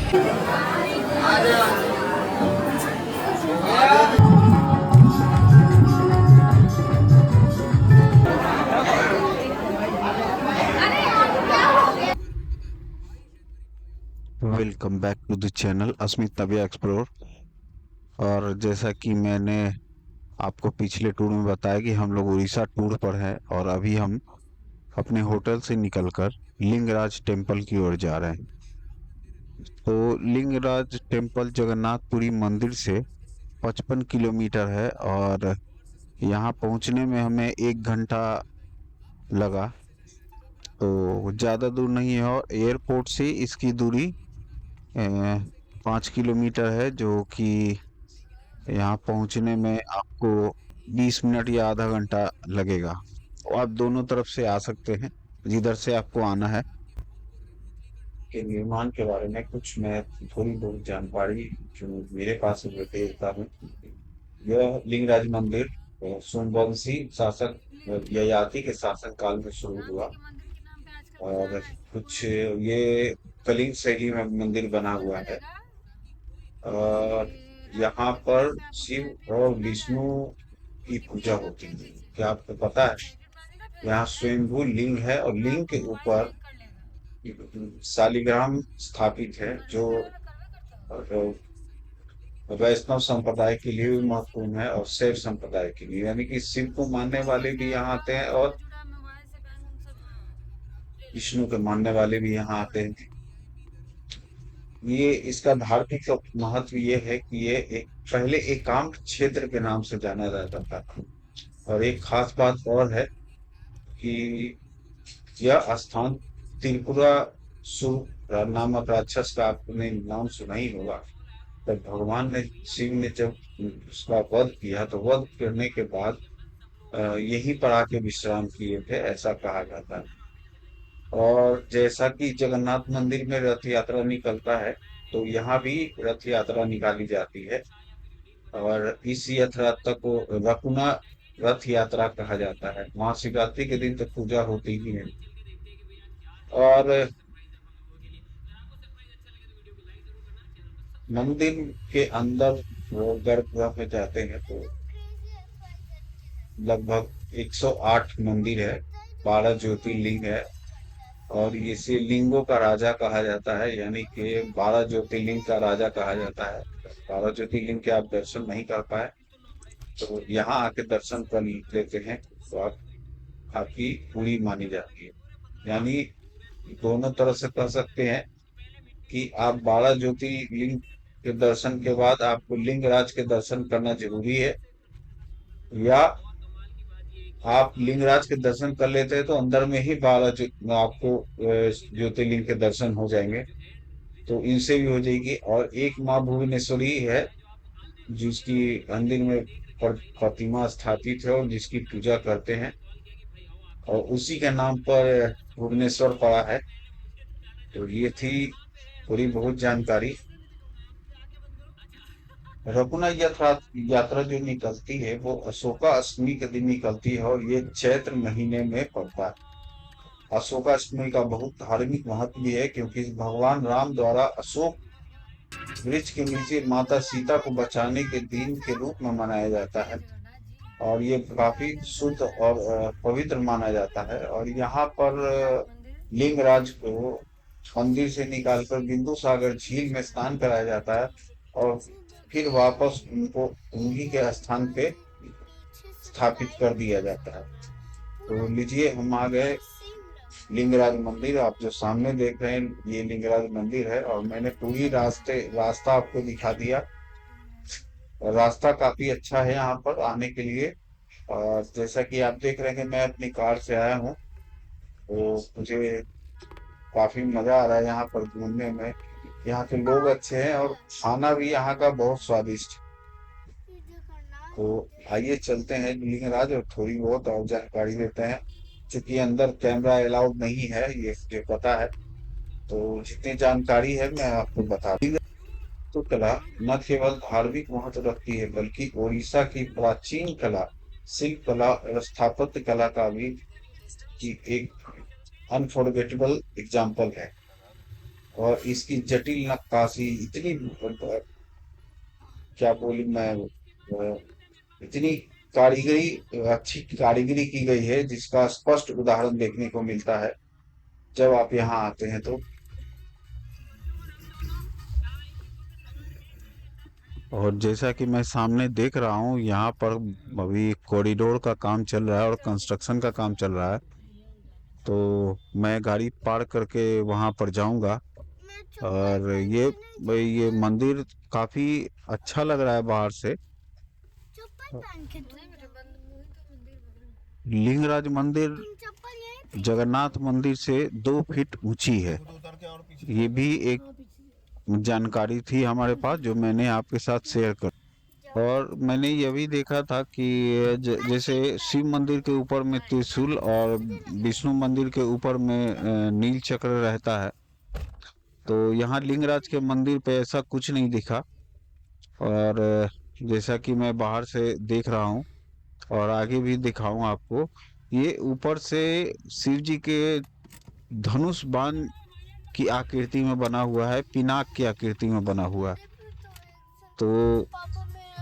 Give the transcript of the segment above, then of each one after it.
Welcome back to the channel Asmit Navya explore. और जैसा कि मैंने आपको पिछले टूर में बताया कि हम लोग उड़ीसा टूर पर हैं और अभी हम अपने होटल से निकलकर लिंगराज टेम्पल की ओर जा रहे हैं। तो लिंगराज टेम्पल जगन्नाथपुरी मंदिर से 55 किलोमीटर है और यहाँ पहुँचने में हमें 1 घंटा लगा। तो ज़्यादा दूर नहीं है और एयरपोर्ट से इसकी दूरी 5 किलोमीटर है, जो कि यहाँ पहुँचने में आपको 20 मिनट या आधा घंटा लगेगा। तो आप दोनों तरफ से आ सकते हैं, जिधर से आपको आना है। के निर्माण के बारे में कुछ मैं थोड़ी बहुत जानकारी जो मेरे पास है वो देता हूँ। यह लिंगराज मंदिर सोमवंशी शासक ययाति के शासन काल में शुरू हुआ और कुछ ये कलिंग शैली में मंदिर बना हुआ है। और यहाँ पर शिव और विष्णु की पूजा होती है। क्या आपको पता है? यहाँ स्वयंभू लिंग है और लिंग के ऊपर शालिग्राम स्थापित है, जो वैष्णव संप्रदाय के लिए भी महत्वपूर्ण है और शैव संप्रदाय के लिए, यानी कि शिव को मानने वाले भी यहाँ आते हैं और विष्णु के मानने वाले भी यहाँ आते हैं। ये इसका धार्मिक महत्व ये है कि ये एक पहले एकांत क्षेत्र के नाम से जाना जाता था। और एक खास बात और है कि यह स्थान त्रिपुरा सुर नामक राक्षस का आपने नाम सुना ही होगा। तब भगवान ने शिव ने जब उसका वध किया तो वध करने के बाद यहीं पर आके विश्राम किए थे, ऐसा कहा जाता है। और जैसा कि जगन्नाथ मंदिर में रथ यात्रा निकलता है, तो यहाँ भी रथ यात्रा निकाली जाती है और इस यात्रा को रकुना रथ यात्रा कहा जाता है। महाशिवरात्रि के दिन तो पूजा होती ही है। और मंदिर के अंदर वो गर्भगृह में जाते हैं तो लगभग 108 मंदिर है, 12 ज्योतिर्लिंग है और इसे लिंगों का राजा कहा जाता है, यानी कि 12 ज्योतिर्लिंग का राजा कहा जाता है। 12 ज्योतिर्लिंग के आप दर्शन नहीं कर पाए तो यहाँ आके दर्शन कर लेते हैं तो आप आपकी पूरी मानी जाती है। यानी दोनों तरह से कह सकते हैं कि आप 12 ज्योतिर्लिंग के दर्शन के बाद आपको लिंगराज के दर्शन करना जरूरी है, या आप लिंगराज के दर्शन कर लेते हैं तो अंदर में ही 12 आपको ज्योतिर्लिंग के दर्शन हो जाएंगे। तो इनसे भी हो जाएगी। और एक माँ भुवनेश्वरी है जिसकी मंदिर में प्रतिमा स्थापित है और जिसकी पूजा करते हैं और उसी के नाम पर भुवनेश्वर पड़ा है। तो ये थी थोड़ी बहुत जानकारी। रघुनाथ यात्रा यात्रा जो निकलती है वो अशोका अष्टमी के दिन निकलती है और ये चैत्र महीने में पड़ता है। अशोका अष्टमी का बहुत धार्मिक महत्व भी है क्योंकि भगवान राम द्वारा अशोक वृक्ष के नीचे माता सीता को बचाने के दिन के रूप में मनाया जाता है और ये काफी शुद्ध और पवित्र माना जाता है। और यहाँ पर लिंगराज को मंदिर से निकालकर बिंदु सागर झील में स्नान कराया जाता है और फिर वापस उनको उन्हीं के स्थान पे स्थापित कर दिया जाता है। तो लीजिए हम आ गए लिंगराज मंदिर। आप जो सामने देख रहे हैं ये लिंगराज मंदिर है और मैंने पूरी रास्ता आपको दिखा दिया। और रास्ता काफी अच्छा है यहाँ पर आने के लिए। और जैसा कि आप देख रहे हैं मैं अपनी कार से आया हूँ तो मुझे काफी मजा आ रहा है यहाँ पर घूमने में। यहाँ के लोग अच्छे हैं और खाना भी यहाँ का बहुत स्वादिष्ट। तो आइए चलते हैं लिंगराज और थोड़ी बहुत और जानकारी देते हैं। क्योंकि अंदर कैमरा अलाउड नहीं है ये मुझे पता है, तो जितनी जानकारी है मैं आपको बता दूं। तो कला न केवल धार्मिक महत्व रखती है बल्कि उड़ीसा की प्राचीन कला, शिल्प कला और स्थापत्य कला का भी की एक अनफॉरगेटेबल एग्जाम्पल है। और इसकी जटिल नक्काशी इतनी क्या बोली मैं, इतनी कारीगरी, अच्छी कारीगरी की गई है जिसका स्पष्ट उदाहरण देखने को मिलता है जब आप यहाँ आते हैं तो। और जैसा कि मैं सामने देख रहा हूँ, यहाँ पर अभी कॉरिडोर का काम चल रहा है और कंस्ट्रक्शन का काम चल रहा है। तो मैं गाड़ी पार्क करके वहाँ पर जाऊँगा। और ये भाई, ये मंदिर काफी अच्छा लग रहा है बाहर से। लिंगराज मंदिर जगन्नाथ मंदिर से 2 फीट ऊंची है। ये भी एक जानकारी थी हमारे पास जो मैंने आपके साथ शेयर कर। और मैंने ये भी देखा था कि जैसे शिव मंदिर के ऊपर में त्रिशूल और विष्णु मंदिर के ऊपर में नील चक्र रहता है। तो यहाँ लिंगराज के मंदिर पे ऐसा कुछ नहीं दिखा। और जैसा कि मैं बाहर से देख रहा हूँ और आगे भी दिखाऊं आपको, ये ऊपर से शिव जी के धनुष बाण की आकृति में बना हुआ है, पिनाक की आकृति में बना हुआ है। तो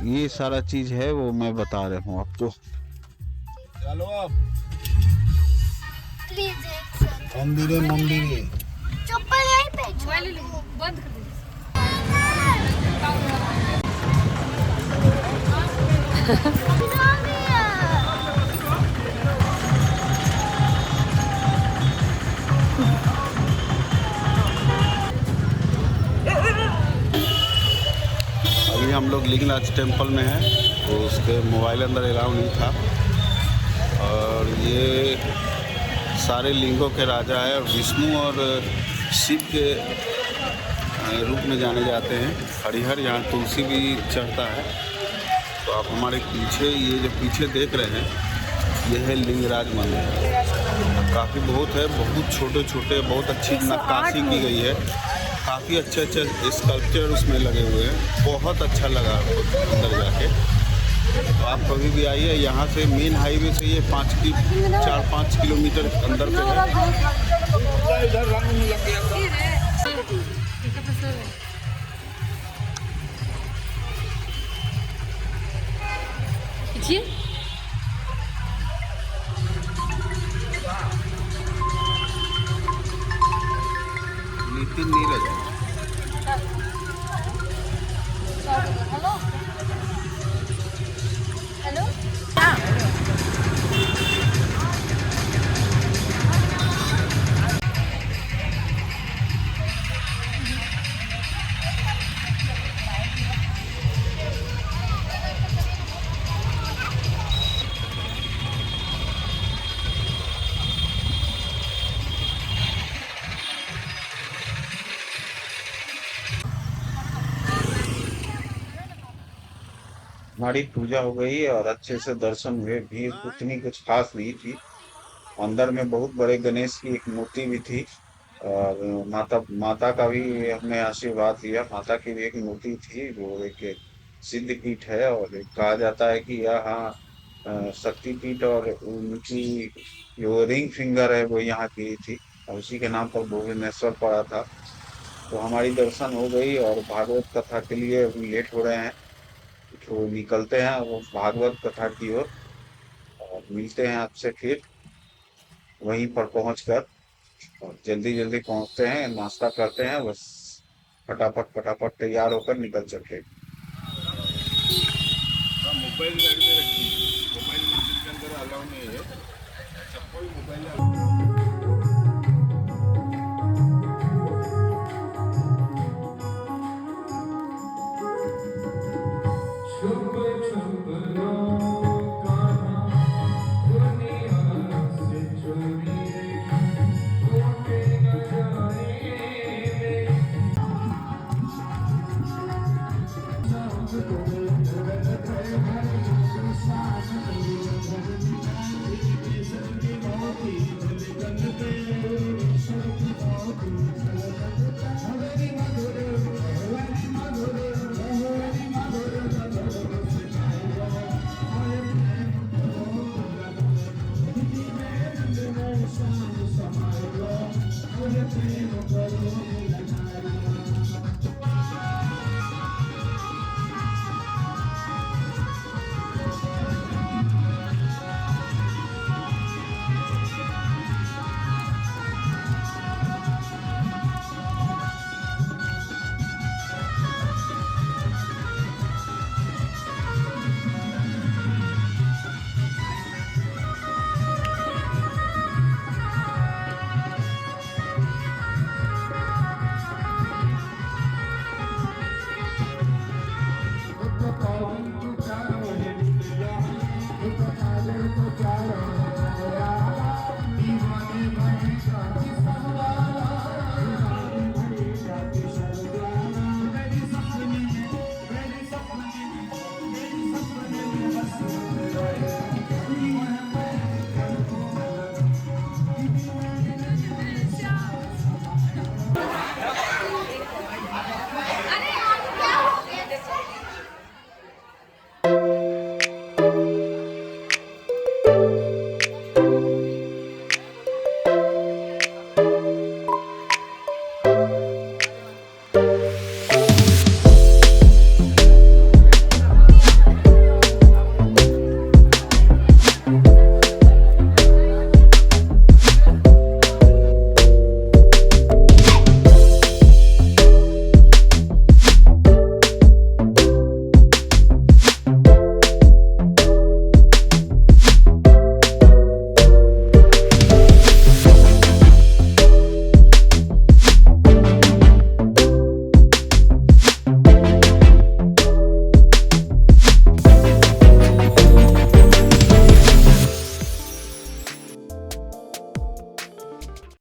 ये सारा चीज है वो मैं बता रहा हूँ आपको। चलो अब मंदिरे मंदिरे चप्पल यहीं पे बंद कर दे। अभी हम लोग लिंगराज टेम्पल में हैं, तो उसके मोबाइल अंदर अलाउ नहीं था। और ये सारे लिंगों के राजा है और विष्णु और शिव के रूप में जाने जाते हैं। हरिहर यहाँ तुलसी भी चढ़ता है। तो आप हमारे पीछे, ये जो पीछे देख रहे हैं, ये है लिंगराज मंदिर। काफ़ी बहुत है, बहुत छोटे छोटे, बहुत अच्छी नक्काशी की गई है। काफ़ी अच्छे अच्छे स्कल्पचर उसमें लगे हुए हैं। बहुत अच्छा लगा अंदर जाके। तो आप कभी भी आइए। यहाँ से मेन हाईवे से ये 4-5 किलोमीटर अंदर पे है। इधर रंग में लग गया था। Nitin Neeraj hello hello. हमारी पूजा हो गई और अच्छे से दर्शन हुए। भीड़ उतनी कुछ खास नहीं थी। अंदर में बहुत बड़े गणेश की एक मूर्ति भी थी। और माता माता का भी हमने आशीर्वाद लिया। माता की भी एक मूर्ति थी। वो एक सिद्ध पीठ है और कहा जाता है कि यहाँ शक्तिपीठ, और उनकी जो रिंग फिंगर है वो यहाँ की थी और उसी के नाम पर भुवनेश्वर पड़ा था। तो हमारी दर्शन हो गई और भागवत कथा के लिए अभी लेट हो रहे हैं, तो निकलते हैं वो भागवत कथा की ओर। और मिलते हैं आपसे फिर वहीं पर पहुंचकर। और जल्दी जल्दी पहुंचते हैं, नाश्ता करते हैं, बस फटाफट फटाफट तैयार होकर निकल चलते हैं। मोबाइल गाड़ी में रखी